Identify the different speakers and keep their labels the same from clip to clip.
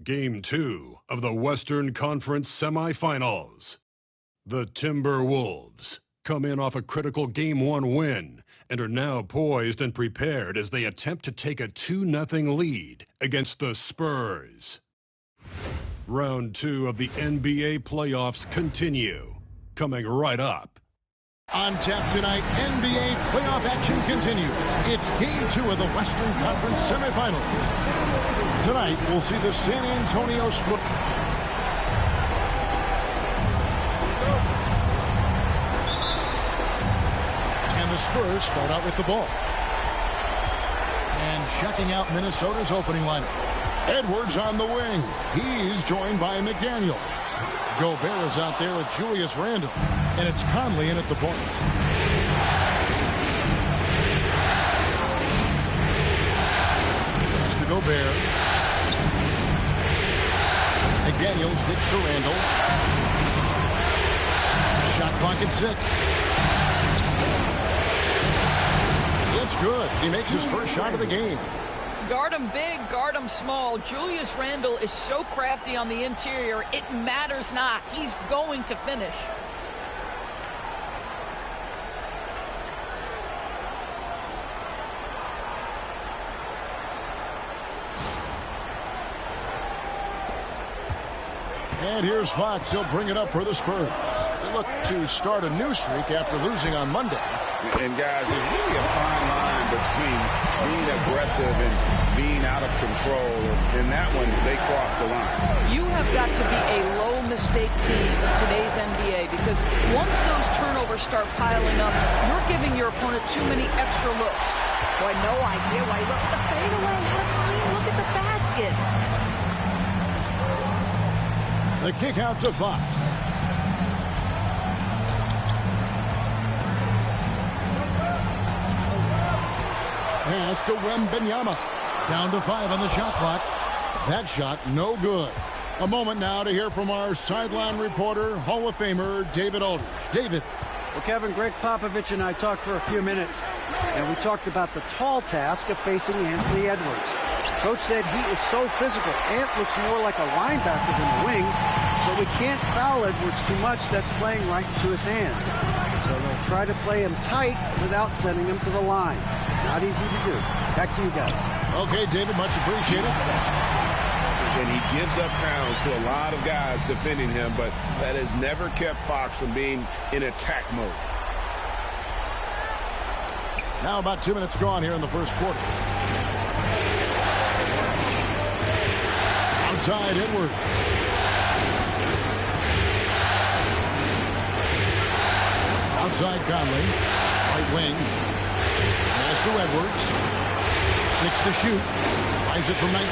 Speaker 1: Game 2 of the Western Conference semifinals. The Timberwolves come in off a critical Game 1 win and are now poised and prepared as they attempt to take a 2-0 lead against the Spurs. Round 2 of the NBA playoffs continue, coming right up.
Speaker 2: On tap tonight, NBA playoff action continues. It's Game 2 of the Western Conference semifinals. Tonight, we'll see the San Antonio Spurs. And the Spurs start out with the ball. And checking out Minnesota's opening lineup. Edwards on the wing. He's joined by McDaniels. Gobert is out there with Julius Randle. And it's Conley in at the point. Pass to Gobert. McDaniels kicks to Randle. Shot clock at 6. It's good. He makes his first shot of the game.
Speaker 3: Guard him big, guard him small. Julius Randle is so crafty on the interior, it matters not. He's going to finish.
Speaker 2: And here's Fox. He'll bring it up for the Spurs. They look to start a new streak after losing on Monday.
Speaker 4: And guys, there's really a fine line between being aggressive and being out of control. In that one, they crossed the line.
Speaker 3: You have got to be a low mistake team in today's NBA because once those turnovers start piling up, you're giving your opponent too many extra looks. Boy, no idea why he looked at the fadeaway. How clean, look at the basket.
Speaker 2: The kick out to Fox. Pass to Wembanyama. Down to 5 on the shot clock. That shot no good. A moment now to hear from our sideline reporter, Hall of Famer David Aldridge. David.
Speaker 5: Well, Kevin, Greg Popovich and I talked for a few minutes, and we talked about the tall task of facing Anthony Edwards. Coach said he is so physical. Ant looks more like a linebacker than a wing, so we can't foul Edwards too much. That's playing right into his hands. So they'll try to play him tight without sending him to the line. Not easy to do. Back to you guys.
Speaker 2: Okay, David, much appreciated.
Speaker 4: And he gives up pounds to a lot of guys defending him, but that has never kept Fox from being in attack mode.
Speaker 2: Now about 2 minutes gone here in the first quarter. Outside Edwards. Outside Conley. Right wing. Pass to Edwards. 6 to shoot. Tries it from 19.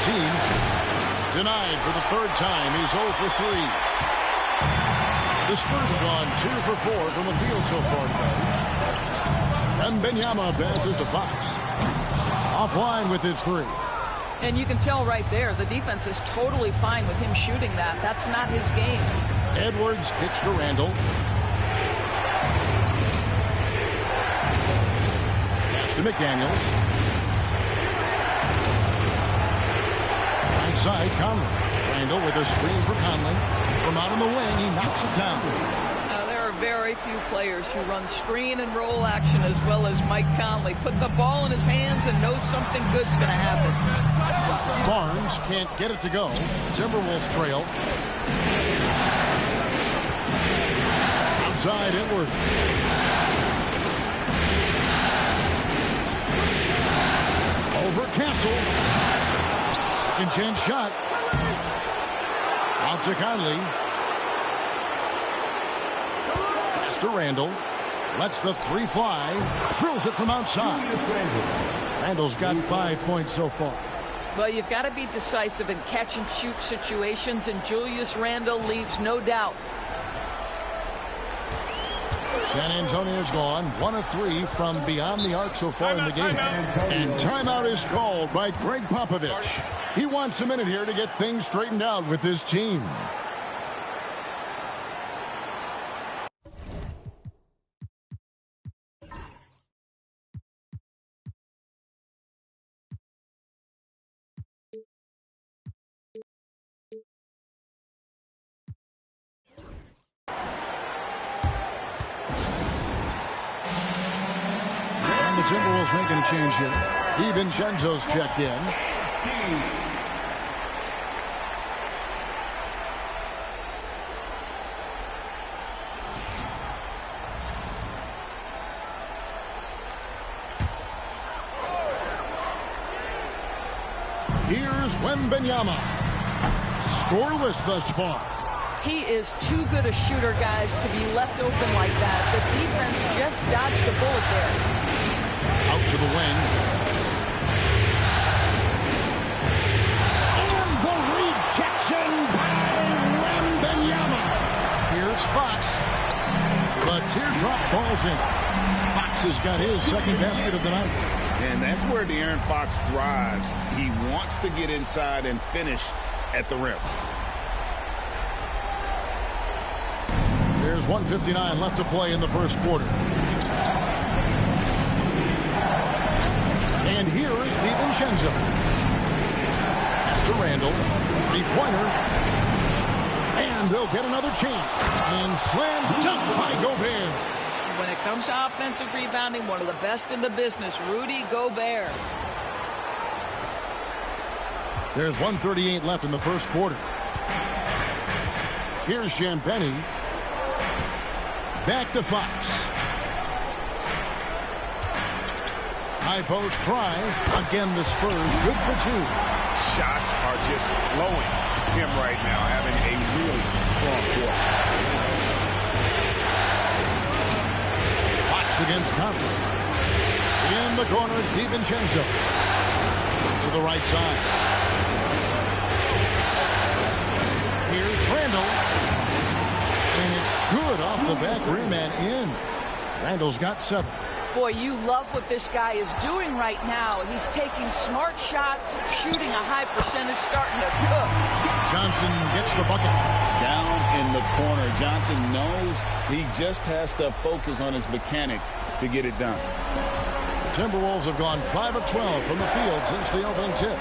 Speaker 2: Denied for the third time. He's 0 for 3. The Spurs have gone 2 for 4 from the field so far today. Wembanyama passes to Fox. Offline with his 3.
Speaker 3: And you can tell right there, the defense is totally fine with him shooting that. That's not his game.
Speaker 2: Edwards kicks to Randle. Pass to McDaniels. Right side, Conley. Randle with a screen for Conley. From out on the wing, he knocks it down.
Speaker 3: There are very few players who run screen and roll action as well as Mike Conley. Put the ball in his hands and knows something good's going to happen.
Speaker 2: Barnes can't get it to go. Timberwolves trail. Outside Edwards. Over Castle. Second chance shot. Out to Conley. Pass to Randle. Lets the 3 fly. Drills it from outside. Randle's got 5 points so far.
Speaker 3: Well, you've got to be decisive in catch-and-shoot situations, and Julius Randle leaves no doubt.
Speaker 2: San Antonio's gone 1 of 3 from beyond the arc so far in the game. And timeout is called by Greg Popovich. He wants a minute here to get things straightened out with his team. Timberwolves making a change here. DiVincenzo's checked in. Here's Wembanyama. Scoreless thus far.
Speaker 3: He is too good a shooter, guys, to be left open like that. The defense just dodged a bullet there.
Speaker 2: Out to the wing. And the rejection by Wembanyama. Here's Fox. The teardrop falls in. Fox has got his second basket of the night.
Speaker 4: And that's where De'Aaron Fox thrives. He wants to get inside and finish at the rim.
Speaker 2: There's 1:59 left to play in the first quarter. And here is DiVincenzo. Pass to Randall. Three-pointer. And they'll get another chance. And slam dunk by Gobert.
Speaker 3: When it comes to offensive rebounding, one of the best in the business, Rudy Gobert.
Speaker 2: There's 1:38 left in the first quarter. Here's Champagnie. Back to Fox. High post try. Again, the Spurs good for two.
Speaker 4: Shots are just flowing. Him right now having a really strong quarter.
Speaker 2: Against Conley. In the corner, DiVincenzo. To the right side. Here's Randall. And it's good off the back rim and in. Randall's got 7.
Speaker 3: Boy, you love what this guy is doing right now. He's taking smart shots, shooting a high percentage, starting to cook.
Speaker 2: Johnson gets the bucket.
Speaker 4: Down in the corner. Johnson knows he just has to focus on his mechanics to get it done.
Speaker 2: The Timberwolves have gone 5 of 12 from the field since the opening tip.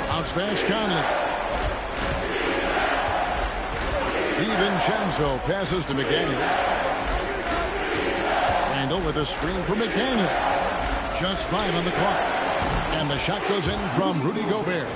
Speaker 2: Out smash Conley. DiVincenzo passes to McDaniels. Randall with a screen for McDaniel. Just 5 on the clock. And the shot goes in from Rudy Gobert.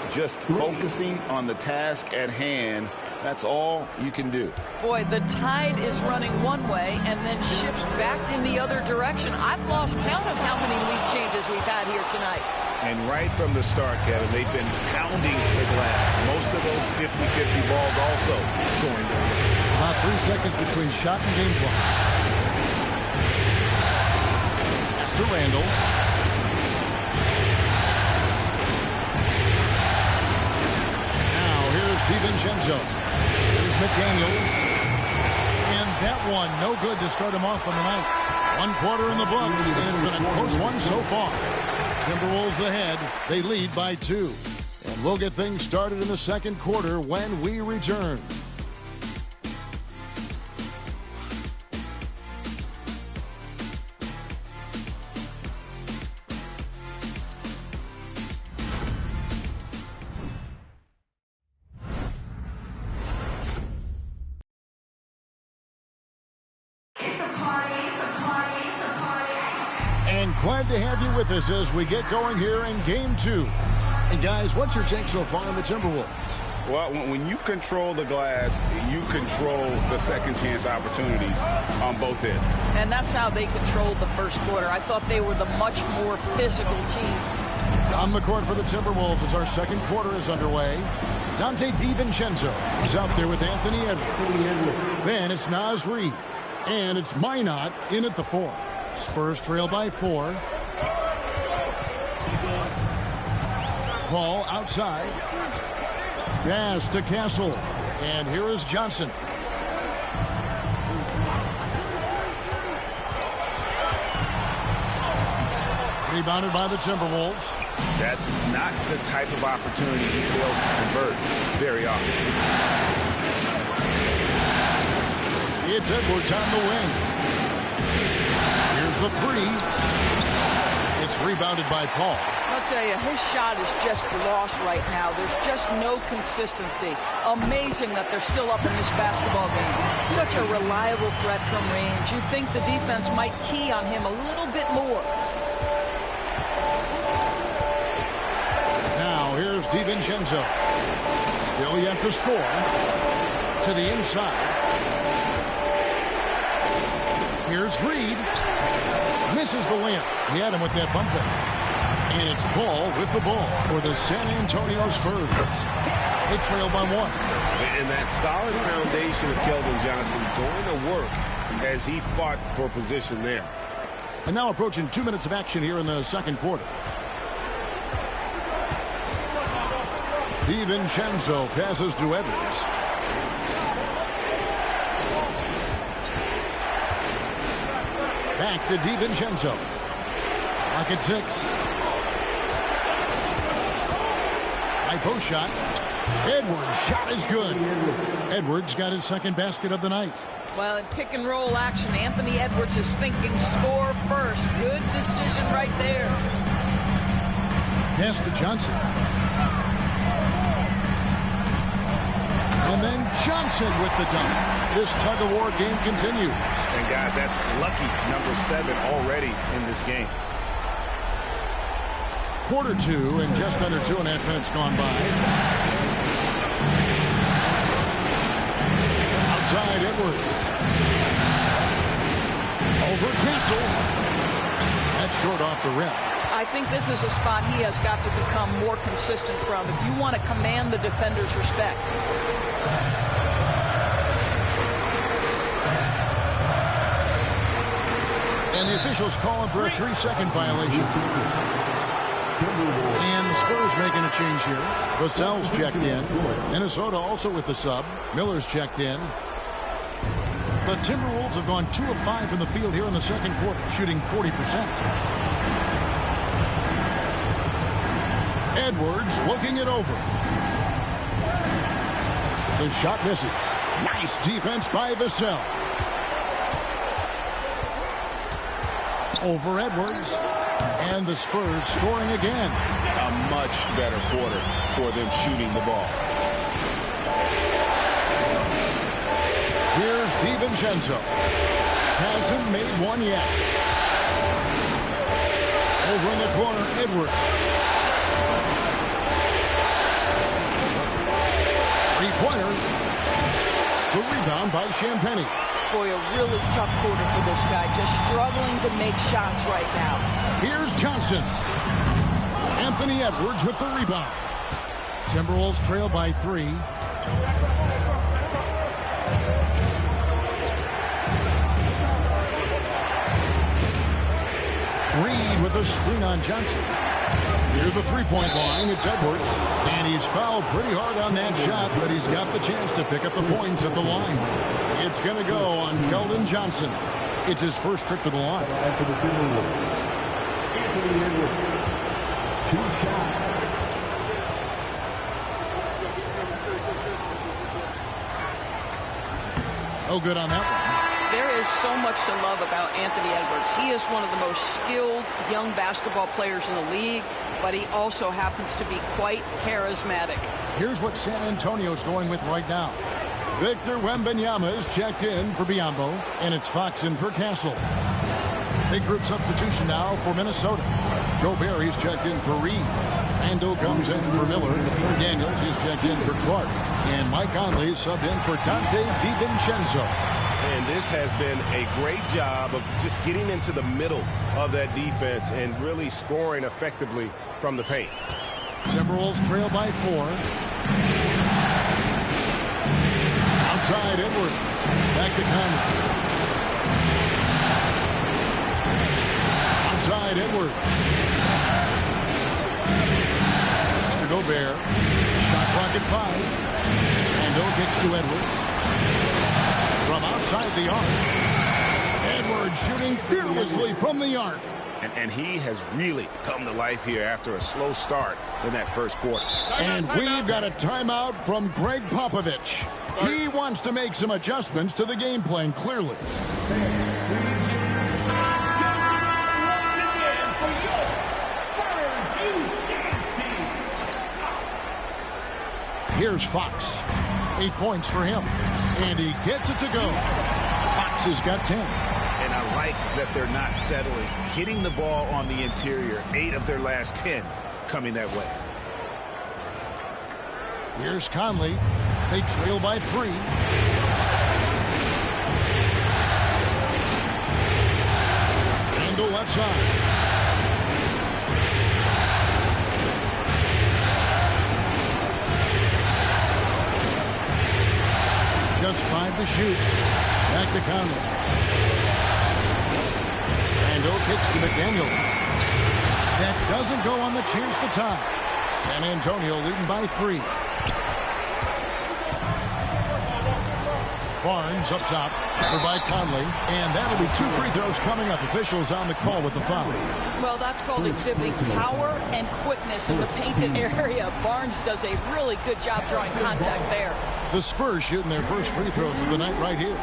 Speaker 4: Just focusing on the task at hand. That's all you can do.
Speaker 3: Boy, the tide is running one way and then shifts back in the other direction. I've lost count of how many lead changes we've had here tonight.
Speaker 4: And right from the start, Kevin, they've been pounding the glass. Most of those 50-50 balls also going their way.
Speaker 2: About 3 seconds between shot and game clock. Pass to Randall. Now here's DiVincenzo. Here's McDaniels. And that one, no good to start him off on the night. 1 quarter in the books, and it's been a close one so far. Timberwolves ahead. They lead by 2. And we'll get things started in the second quarter when we return. And glad to have you with us as we get going here in Game 2. And guys, what's your take so far on the Timberwolves?
Speaker 4: Well, when you control the glass, you control the second chance opportunities on both ends.
Speaker 3: And that's how they controlled the first quarter. I thought they were the much more physical team.
Speaker 2: On the court for the Timberwolves as our second quarter is underway. Dante DiVincenzo is out there with Anthony Edwards. Then it's Naz Reid. And it's Minot in at the 4. Spurs trail by 4. Paul outside. Pass to Castle. And here is Johnson. Rebounded by the Timberwolves.
Speaker 4: That's not the type of opportunity he fails to convert very often.
Speaker 2: It's Edwards on the wing. Here's the three. It's rebounded by Paul.
Speaker 3: I'll tell you, his shot is just lost right now. There's just no consistency. Amazing that they're still up in this basketball game. Such a reliable threat from range. You'd think the defense might key on him a little bit more.
Speaker 2: Now here's DiVincenzo. Still yet to score. To the inside. Here's Reed. Misses the layup. He had him with that bump fake. And it's Paul with the ball for the San Antonio Spurs. They trail by one.
Speaker 4: And that solid foundation of Keldon Johnson going to work as he fought for position there.
Speaker 2: And now approaching 2 minutes of action here in the second quarter. DiVincenzo passes to Edwards. Back to DiVincenzo. Lock at 6. High post shot. Edwards' shot is good. Edwards got his second basket of the night.
Speaker 3: Well, in pick and roll action, Anthony Edwards is thinking score first. Good decision right there.
Speaker 2: Pass to Johnson. And then Johnson with the dunk. This tug-of-war game continues.
Speaker 4: And guys, that's lucky number 7 already in this game.
Speaker 2: Quarter 2 and just under 2.5 minutes gone by. Outside Edwards. Over Castle. That's short off the rim.
Speaker 3: I think this is a spot he has got to become more consistent from if you want to command the defender's respect.
Speaker 2: And the officials calling for a 3-second violation. And the Spurs making a change here. Vassell's checked in. Minnesota also with the sub. Miller's checked in. The Timberwolves have gone 2 of 5 from the field here in the second quarter, shooting 40%. Edwards looking it over. The shot misses. Nice defense by Vassell. Over Edwards. And the Spurs scoring again.
Speaker 4: A much better quarter for them shooting the ball.
Speaker 2: Here's DiVincenzo. Hasn't made one yet. Over in the corner, Edwards. Three-pointer. The rebound by Champagnie.
Speaker 3: Boy, a really tough quarter for this guy. Just struggling to make shots right now.
Speaker 2: Here's Johnson. Anthony Edwards with the rebound. Timberwolves trail by 3. Reed with a screen on Johnson. Near the three-point line, it's Edwards. And he's fouled pretty hard on that shot, but he's got the chance to pick up the points at the line. It's going to go on Keldon Johnson. It's his first trip to the line.
Speaker 6: For the Timberwolves, Anthony Edwards, 2 shots.
Speaker 2: No good on that one.
Speaker 3: There is so much to love about Anthony Edwards. He is one of the most skilled young basketball players in the league, but he also happens to be quite charismatic.
Speaker 2: Here's what San Antonio's going with right now. Victor Wembanyama is checked in for Biyombo, and it's Fox in for Castle. Big group substitution now for Minnesota. Gobert, he's checked in for Reed. Randall comes in for Miller. Daniels, he's checked in for Clark. And Mike Conley subbed in for Dante DiVincenzo.
Speaker 4: And this has been a great job of just getting into the middle of that defense and really scoring effectively from the paint.
Speaker 2: Timberwolves trail by 4. Outside Edwards. Back to Conley. Outside Edwards. Mr. Gobert. Shot clock at 5. Randall gets to Edwards. From outside the arc. Edwards shooting fearlessly from the arc.
Speaker 4: And he has really come to life here after a slow start in that first quarter.
Speaker 2: And we've got a timeout from Greg Popovich. He wants to make some adjustments to the game plan, clearly. Here's Fox. 8 points for him. And he gets it to go. Fox has got 10.
Speaker 4: And I like that they're not settling. Hitting the ball on the interior. 8 of their last 10 coming that way.
Speaker 2: Here's Conley. They trail by 3. And the left side. Just 5 to shoot. Back to Conley. Randall kicks to McDaniel. That doesn't go on the chance to tie. San Antonio leading by 3. Barnes up top, covered by Conley, and that'll be 2 free throws coming up. Officials on the call with the foul.
Speaker 3: Well, that's called exhibiting power and quickness in the painted area. Barnes does a really good job drawing contact there.
Speaker 2: The Spurs shooting their first free throws of the night right here.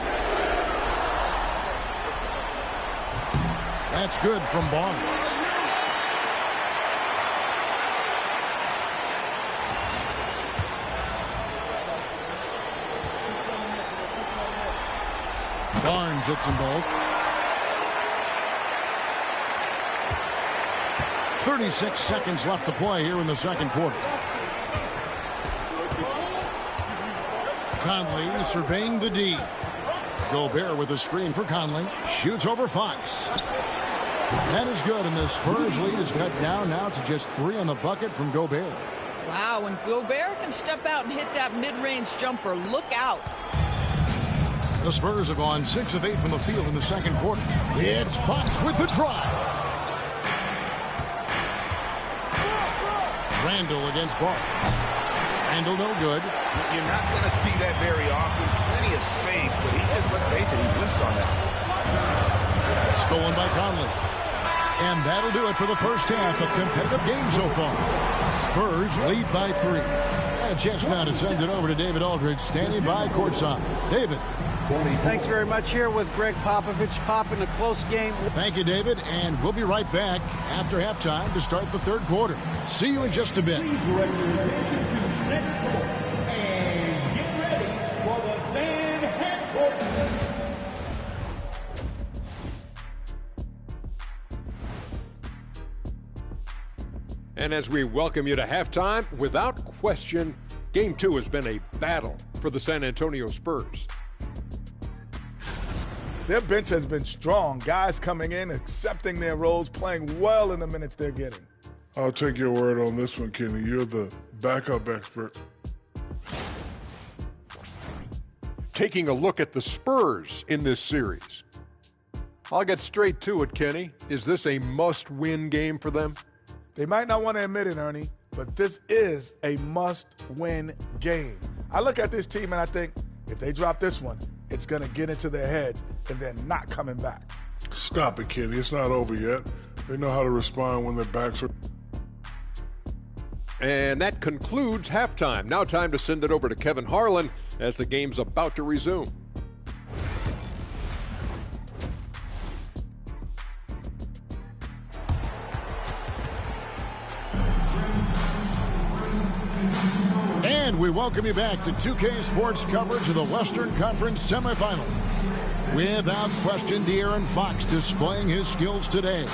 Speaker 2: That's good from Barnes. Barnes hits them both. 36 seconds left to play here in the second quarter. Conley surveying the D. Gobert with a screen for Conley. Shoots over Fox. That is good, and the Spurs lead is cut down now to just 3 on the bucket from Gobert.
Speaker 3: Wow, when Gobert can step out and hit that mid-range jumper, look out.
Speaker 2: The Spurs have gone 6 of 8 from the field in the second quarter. It's Fox with the drive. Randall against Barnes. Randall no good.
Speaker 4: You're not going to see that very often. Plenty of space, but he just, let's face it, he whiffs on that.
Speaker 2: Stolen by Conley. And that'll do it for the first half. A competitive game so far. Spurs lead by 3. A chance now to send it over to David Aldridge, standing by courtside. David.
Speaker 5: Thanks very much. Here with Greg Popovich. Pop in a close game.
Speaker 2: Thank you, David. And we'll be right back after halftime to start the third quarter. See you in just a bit.
Speaker 6: Please direct your attention to center court and get ready for the fan headquarters.
Speaker 7: And as we welcome you to halftime, without question, Game 2 has been a battle for the San Antonio Spurs.
Speaker 8: Their bench has been strong. Guys coming in, accepting their roles, playing well in the minutes they're getting.
Speaker 9: I'll take your word on this one, Kenny. You're the backup expert.
Speaker 7: Taking a look at the Spurs in this series. I'll get straight to it, Kenny. Is this a must-win game for them?
Speaker 8: They might not want to admit it, Ernie, but this is a must-win game. I look at this team and I think if they drop this one, it's going to get into their heads and they're not coming back.
Speaker 9: Stop it, Kenny. It's not over yet. They know how to respond when their backs are...
Speaker 7: And that concludes halftime. Now time to send it over to Kevin Harlan as the game's about to resume.
Speaker 2: And we welcome you back to 2K Sports coverage of the Western Conference semifinals. Without question, De'Aaron Fox displaying his skills today.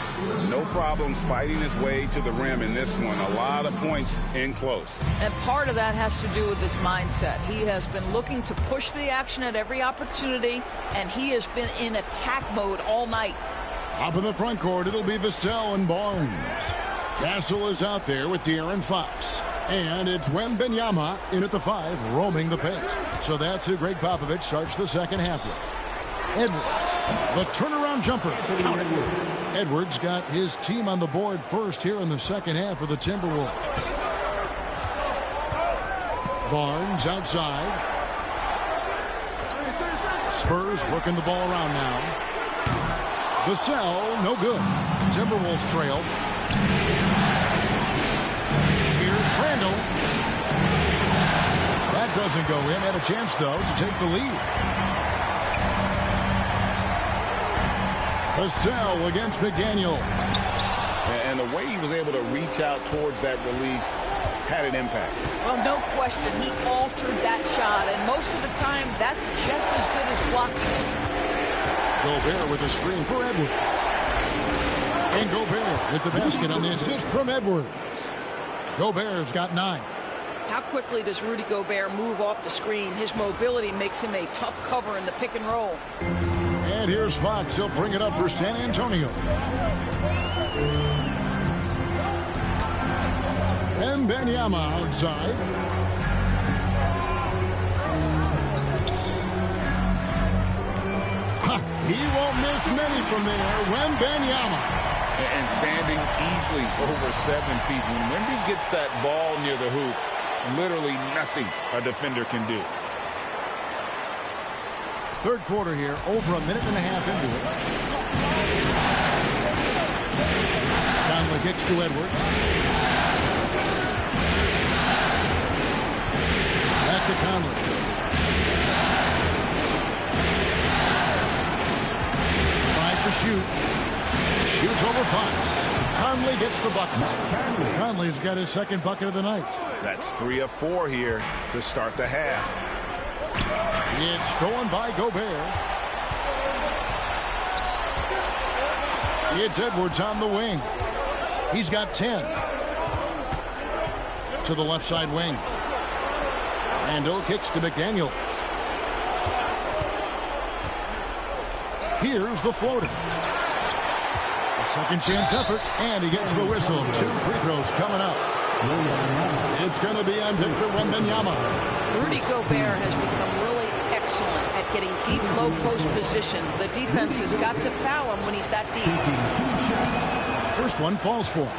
Speaker 4: No problems fighting his way to the rim in this one. A lot of points in close.
Speaker 3: And part of that has to do with his mindset. He has been looking to push the action at every opportunity, and he has been in attack mode all night.
Speaker 2: Up in the front court, it'll be Vassell and Barnes. Castle is out there with De'Aaron Fox. And it's Wembanyama in at the 5, roaming the paint. So that's who Greg Popovich starts the second half with. Edwards, the turnaround jumper. Count it. Edwards got his team on the board first here in the second half for the Timberwolves. Barnes outside. Spurs working the ball around now. Vassell, no good. Timberwolves trail. Here's Randall. That doesn't go in. Had a chance, though, to take the lead. Vassell against McDaniel.
Speaker 4: And the way he was able to reach out towards that release had an impact.
Speaker 3: Well, no question. He altered that shot, and most of the time, that's just as good as blocking it.
Speaker 2: Gobert with a screen for Edwards. And Gobert with the basket on the assist from Edwards. Gobert's got 9.
Speaker 3: How quickly does Rudy Gobert move off the screen? His mobility makes him a tough cover in the pick and roll.
Speaker 2: And here's Fox. He'll bring it up for San Antonio. And Wembanyama outside. He won't miss many from there. Wembanyama.
Speaker 4: And standing easily over 7 feet. When Wemby gets that ball near the hoop, literally nothing a defender can do.
Speaker 2: Third quarter here, over a minute and a half into it. Conley kicks to Edwards. Back to Conley. 5 to shoot. Shoots over Fox. Conley gets the bucket. Conley's got his second bucket of the night.
Speaker 4: That's 3 of 4 here to start the half.
Speaker 2: It's stolen by Gobert. It's Edwards on the wing. He's got 10. To the left side wing. Randall kicks to McDaniels. Here's the floater. A second chance effort, and he gets the whistle. 2 free throws coming up. It's going to be on Victor Wembanyama.
Speaker 3: Rudy Gobert has become really excellent at getting deep, low post position. The defense has got to foul him when he's that deep.
Speaker 2: First one falls for him.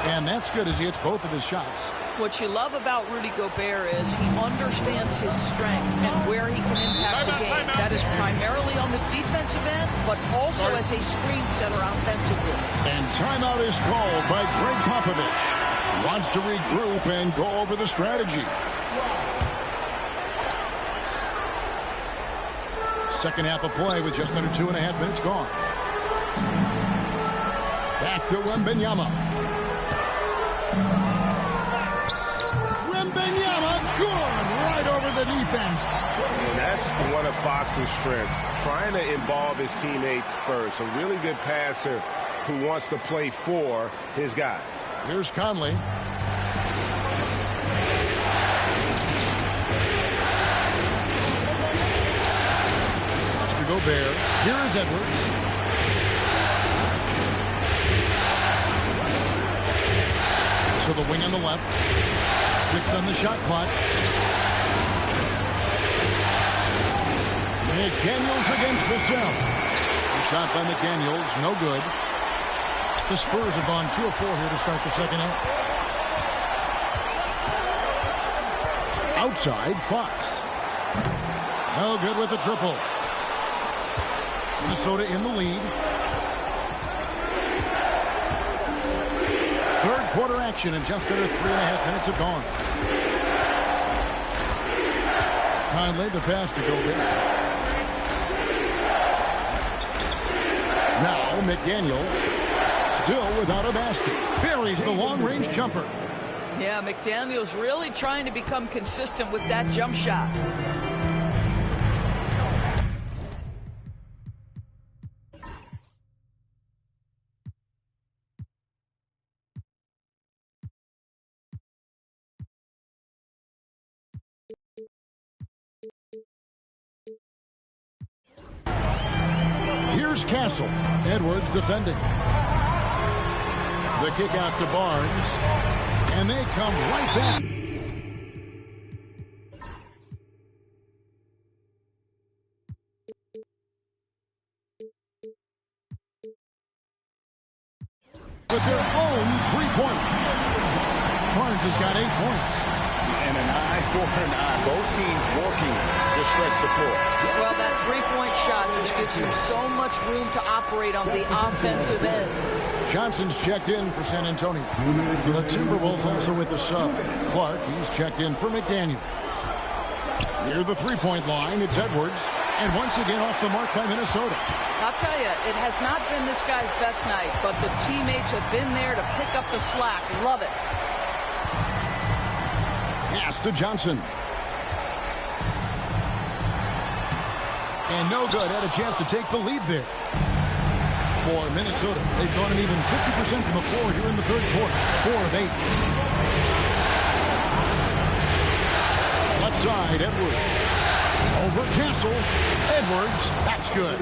Speaker 2: And that's good as he hits both of his shots.
Speaker 3: What you love about Rudy Gobert is he understands his strengths and where he can impact the game. That is primarily on the defensive end, but also as a screen setter offensively.
Speaker 2: And timeout is called by Greg Popovich. Wants to regroup and go over the strategy. Second half of play with just under 2.5 minutes gone. Back to Wembanyama. Wembanyama, good, right over the defense.
Speaker 10: And that's one of Fox's strengths, trying to involve his teammates first. A really good passer who wants to play for his guys.
Speaker 2: Here's Conley. Mr. Gobert. Here is Edwards. To the wing on the left. 6 on the shot clock. McDaniels against Vassell. The shot by McDaniels, no good. The Spurs have gone 2 of 4 here to start the second half. Outside, Fox. No good with the triple. Minnesota in the lead. Third quarter action and just under 3.5 minutes have gone. Conley the pass to Gobert. Now McDaniels still without a basket. Buries the long-range jumper.
Speaker 3: Yeah, McDaniels really trying to become consistent with that jump shot.
Speaker 2: Here's Castle. Edwards defending. The kick out to Barnes. And they come right back. With their own 3-point. Barnes has got 8 points.
Speaker 4: And an eye 4-9. Both teams working to stretch the floor.
Speaker 3: Well, that three-point shot just gives you so much room to operate on the offensive end.
Speaker 2: Johnson's checked in for San Antonio. The Timberwolves also with the sub. Clark, he's checked in for McDaniel. Near the three-point line, it's Edwards. And once again off the mark by Minnesota.
Speaker 3: I'll tell you, it has not been this guy's best night, but the teammates have been there to pick up the slack. Love it.
Speaker 2: Pass to Johnson. And no good. Had a chance to take the lead there. For Minnesota, they've gone an even 50% from the floor here in the third quarter. 4 of 8. Left side, Edwards. Over Castle. Edwards. That's good.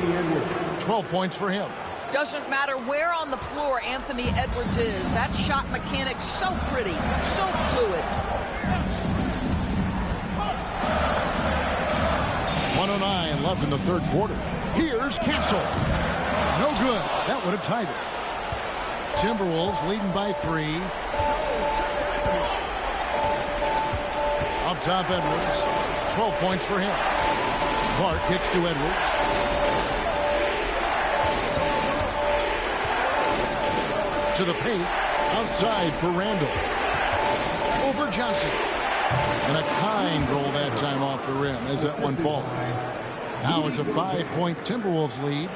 Speaker 2: 12 points for him.
Speaker 3: Doesn't matter where on the floor Anthony Edwards is. That shot mechanic's so pretty, so fluid.
Speaker 2: 1:09 left in the third quarter. Here's Castle. No good. That would have tied it. Timberwolves leading by 3. Up top, Edwards. 12 points for him. Clark kicks to Edwards. To the paint. Outside for Randall. Over Johnson. And a kind roll that time off the rim as that one falls. Now it's a 5-point Timberwolves lead.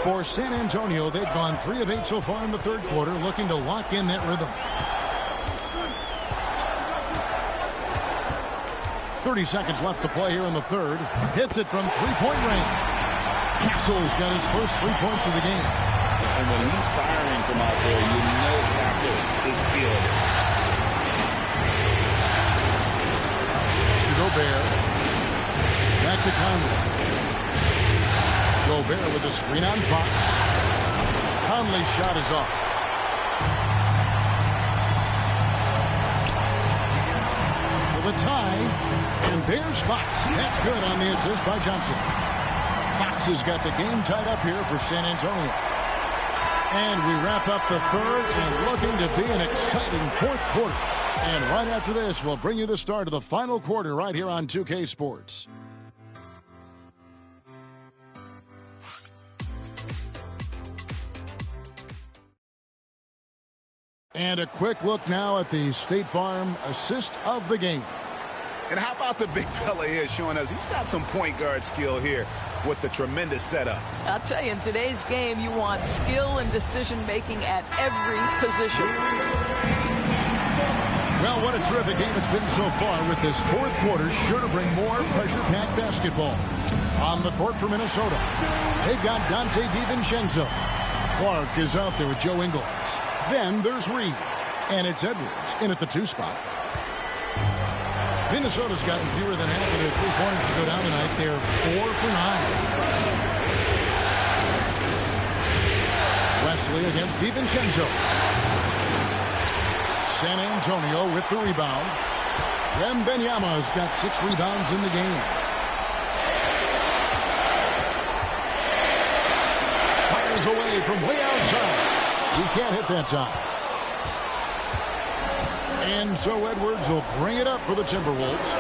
Speaker 2: For San Antonio, they've gone 3 of 8 so far in the third quarter, looking to lock in that rhythm. 30 seconds left to play here in the third. Hits it from three-point range. Castle's got his first 3 points of the game.
Speaker 4: And when he's firing from out there, you know Castle is feeling it.
Speaker 2: To Gobert. Back to Conley. Gobert with a screen on Fox. Conley's shot is off. For the tie, and there's Fox. That's good on the assist by Johnson. Fox has got the game tied up here for San Antonio. And we wrap up the third and looking to be an exciting fourth quarter. And right after this, we'll bring you the start of the final quarter right here on 2K Sports. And a quick look now at the State Farm assist of the game.
Speaker 4: And how about the big fella here showing us he's got some point guard skill here with the tremendous setup.
Speaker 3: I'll tell you, in today's game, you want skill and decision-making at every position.
Speaker 2: Well, what a terrific game it's been so far with this fourth quarter. Sure to bring more pressure-packed basketball. On the court for Minnesota, they've got Dante DiVincenzo. Clark is out there with Joe Ingles. Then there's Reed. And it's Edwards in at the 2 spot. Minnesota's gotten fewer than half of their 3-pointers to go down tonight. They're 4 for 9. Wesley against DiVincenzo. San Antonio with the rebound. Wembanyama's got 6 rebounds in the game. Fires away from way outside. He can't hit that time. And so Edwards will bring it up for the Timberwolves.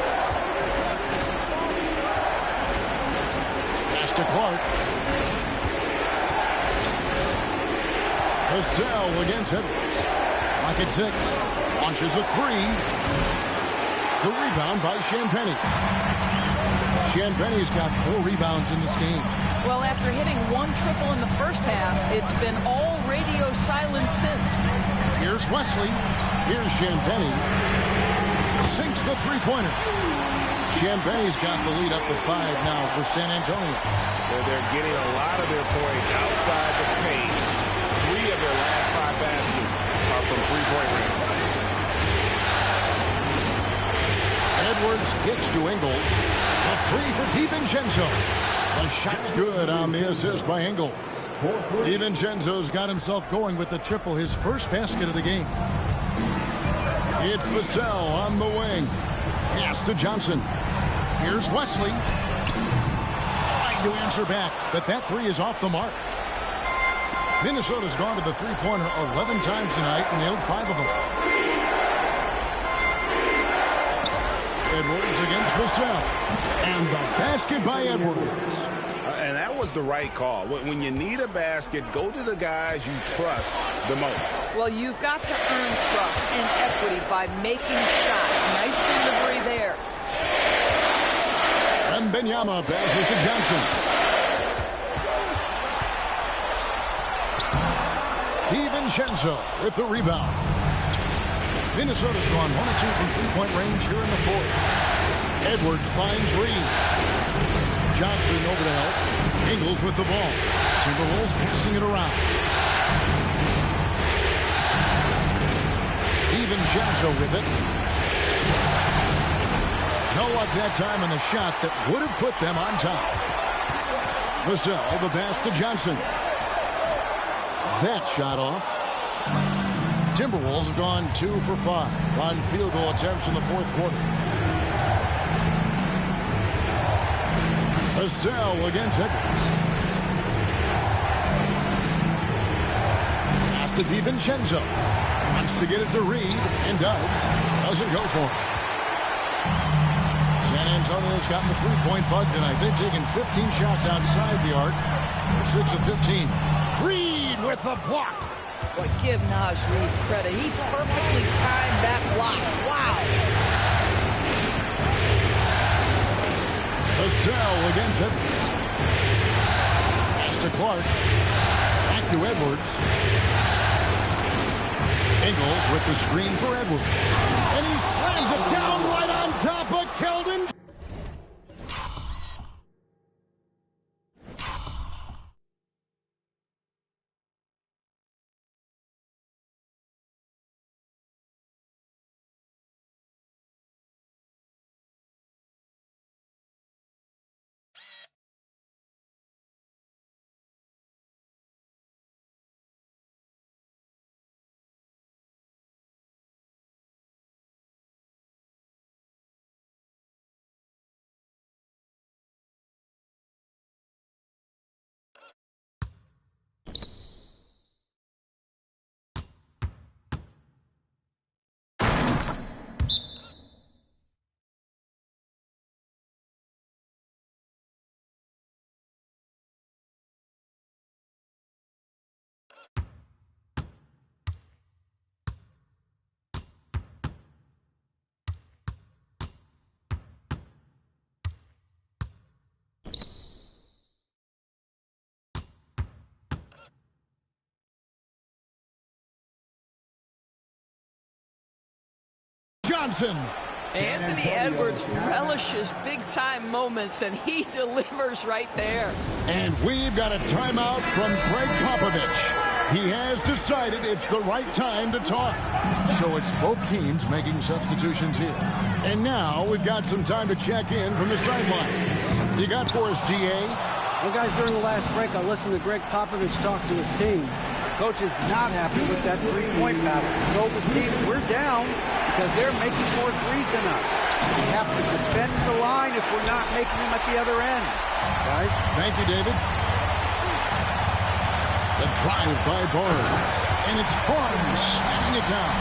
Speaker 2: Pass to Clark. Vassell against Edwards. Clock at 6. Launches a 3. The rebound by Champagnie. Champagnie's got 4 rebounds in this game.
Speaker 3: Well, after hitting 1 triple in the first half, it's been all radio silence since.
Speaker 2: Here's Wesley. Here's Champagnie. Sinks the 3-pointer. Champagnie's got the lead up to 5 now for San Antonio.
Speaker 10: They're getting a lot of their points outside the paint. 3 of their last 5 baskets are from 3-point range.
Speaker 2: Edwards kicks to Ingles. A 3 for DiVincenzo. The shot's good on the assist by Ingles. DiVincenzo's got himself going with the triple, his first basket of the game. It's Vassell on the wing. Pass to Johnson. Here's Wesley. Trying to answer back, but that 3 is off the mark. Minnesota's gone to the 3-pointer 11 times tonight and nailed 5 of them. Edwards against Vassell. And the basket by Edwards.
Speaker 4: And that was the right call. When you need a basket, go to the guys you trust the most.
Speaker 3: Well, you've got to earn trust and equity by making shots. Nice delivery there.
Speaker 2: And Benyama passes to Johnson. DiVincenzo with the rebound. Minnesota's gone 1 of 2 from three-point range here in the fourth. Edwards finds Reed. Johnson over the help. Ingles with the ball. Timberwolves passing it around. DiVincenzo with it. No luck that time on the shot that would have put them on top. Vassell, the pass to Johnson. That shot off. Timberwolves have gone 2 for 5 on field goal attempts in the fourth quarter. Vassell against Edwards. Pass to DiVincenzo. Wants to get it to Reed and does. Doesn't go for it. San Antonio's gotten the three-point bug tonight. They've taken 15 shots outside the arc. They're 6 of 15. Reed with the block.
Speaker 3: But give Naz Reid credit. He perfectly timed that block. Wow.
Speaker 2: Vassell against Edwards. Pass to Clark. Back to Edwards. Ingles with the screen for Edwards. And he slams it down right on top of Keldon. Johnson.
Speaker 3: Anthony Edwards relishes big-time moments, and he delivers right there.
Speaker 2: And we've got a timeout from Greg Popovich. He has decided it's the right time to talk. So it's both teams making substitutions here. And now we've got some time to check in from the sideline. You got for us, DA?
Speaker 5: Well, guys, during the last break, I listened to Greg Popovich talk to his team. Coach is not happy with that three-point battle. He told his team, we're down because they're making more threes than us. We have to defend the line if we're not making them at the other end. Guys?
Speaker 2: Thank you, David. The drive by Barnes. And it's Barnes slamming it down.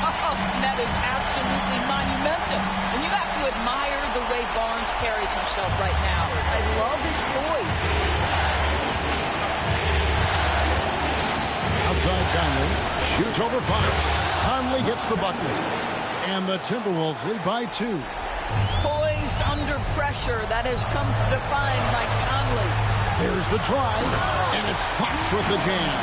Speaker 3: Oh, that is absolutely monumental. And you have to admire the way Barnes carries himself right now. I love his poise.
Speaker 2: Outside Conley. Shoots over Fox. Conley gets the bucket. And the Timberwolves lead by 2.
Speaker 3: Poised under pressure. That has come to define Mike Conley.
Speaker 2: There's the drive. And it's Fox with the jam.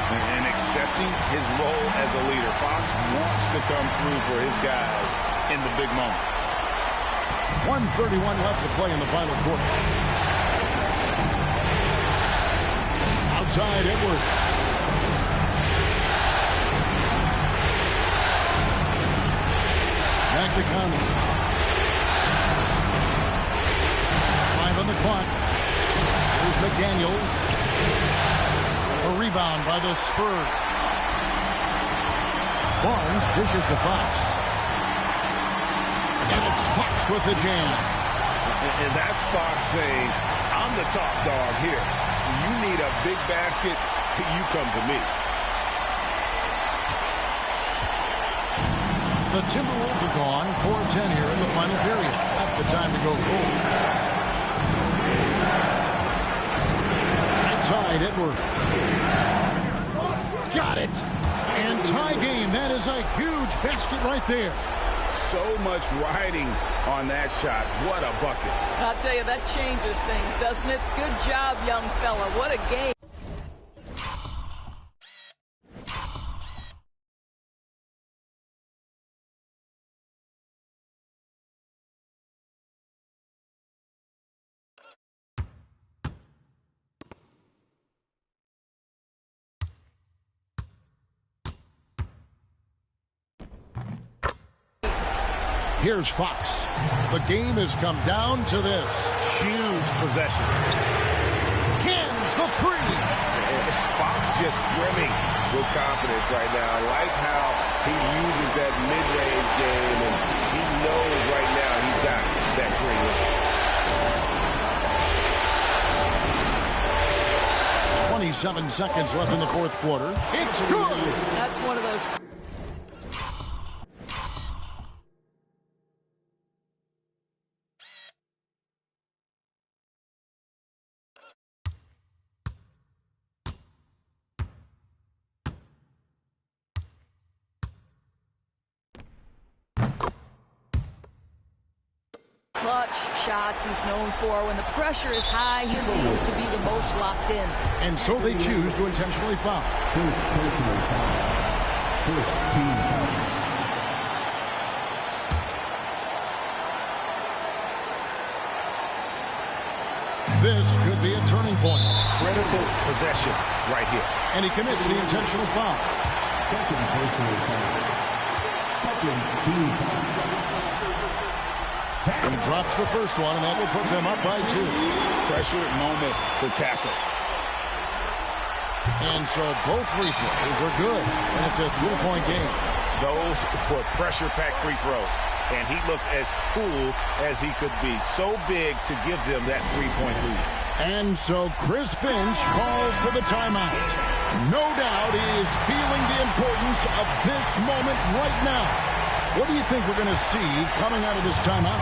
Speaker 4: And accepting his role as a leader. Fox wants to come through for his guys in the big moments.
Speaker 2: 1:31 left to play in the final quarter. Outside Edwards. Back to Conley. 5 on the clock. Here's McDaniels. A rebound by the Spurs. Barnes dishes to Fox. And it's Fox with the jam.
Speaker 4: And that's Fox saying, I'm the top dog here. You need a big basket, you come to me.
Speaker 2: The Timberwolves have gone 4 of 10 here in the final period. At the time to go cold. Outside Edwards. Got it. And tie game. That is a huge basket right there.
Speaker 4: So much riding on that shot. What a bucket.
Speaker 3: I'll tell you, that changes things, doesn't it? Good job, young fella. What a game.
Speaker 2: Here's Fox. The game has come down to this.
Speaker 4: Huge possession.
Speaker 2: Cans the three.
Speaker 4: Fox just brimming with confidence right now. I like how he uses that mid-range game, and he knows right now he's got that green light.
Speaker 2: 27 seconds left in the fourth quarter. It's good.
Speaker 3: That's one of those. Clutch shots he's known for. When the pressure is high, he seems to be the most locked in.
Speaker 2: And so they choose to intentionally foul. This could be a turning point.
Speaker 4: Critical possession right here.
Speaker 2: And he commits the intentional foul.
Speaker 6: Second personal foul. Second team foul.
Speaker 2: He drops the first one, and that will put them up by 2.
Speaker 4: Pressure moment for Castle.
Speaker 2: And so both free throws are good, and it's a 3-point game.
Speaker 4: Those were pressure-packed free throws, and he looked as cool as he could be. So big to give them that 3-point lead.
Speaker 2: And so Chris Finch calls for the timeout. No doubt he is feeling the importance of this moment right now. What do you think we're going to see coming out of this timeout?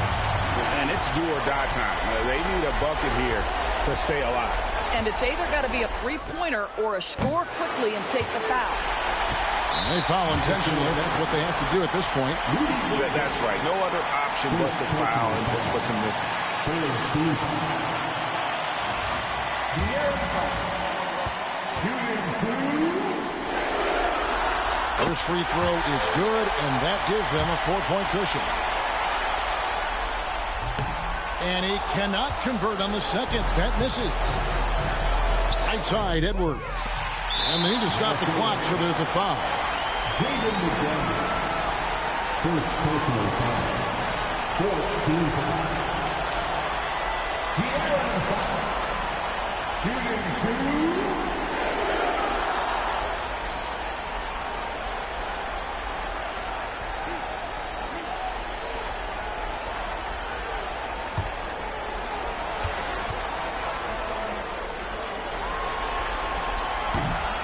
Speaker 4: And it's do or die time. They need a bucket here to stay alive.
Speaker 3: And it's either got to be a three-pointer or a score quickly and take the foul.
Speaker 2: They foul intentionally. That's what they have to do at this point.
Speaker 4: That's right. No other option but to foul and look for some misses.
Speaker 2: First free throw is good, and that gives them a 4-point cushion. And he cannot convert on the second. That misses. Right side, Edwards. And they need to stop the clock, so there's a foul.
Speaker 6: First personal foul. 14 foul. De'Aaron Fox. Shooting 2.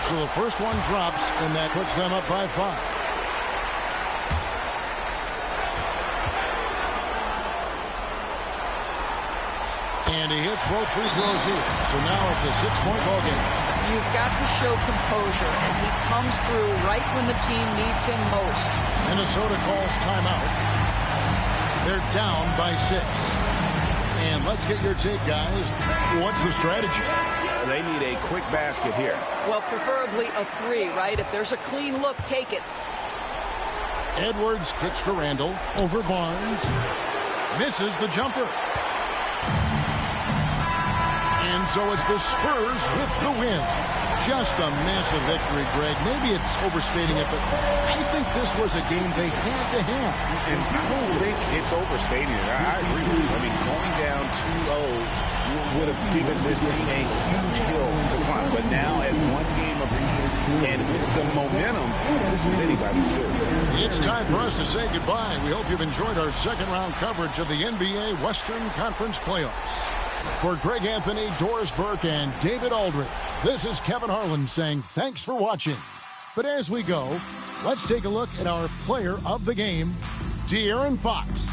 Speaker 2: So the first one drops, and that puts them up by 5. And he hits both free throws here. So now it's a 6-point ball game.
Speaker 3: You've got to show composure, and he comes through right when the team needs him most. Minnesota calls timeout. They're down by 6. And let's get your take, guys. What's the strategy?
Speaker 4: They need a quick basket here.
Speaker 3: Well, preferably a 3, right? If there's a clean look, take it.
Speaker 2: Edwards kicks to Randall. Over Barnes. Misses the jumper. And so it's the Spurs with the win. Just a massive victory, Greg. Maybe it's overstating it, but I think this was a game they had to have.
Speaker 4: And I don't think it's overstating it. I agree with you. I mean, going down 2-0 would have given this team a huge hill to climb. But now at 1 game apiece and with some momentum, this is anybody's series.
Speaker 2: It's time for us to say goodbye. We hope you've enjoyed our second-round coverage of the NBA Western Conference Playoffs. For Greg Anthony, Doris Burke, and David Aldridge, this is Kevin Harlan saying thanks for watching. But as we go, Let's take a look at our player of the game, De'Aaron Fox.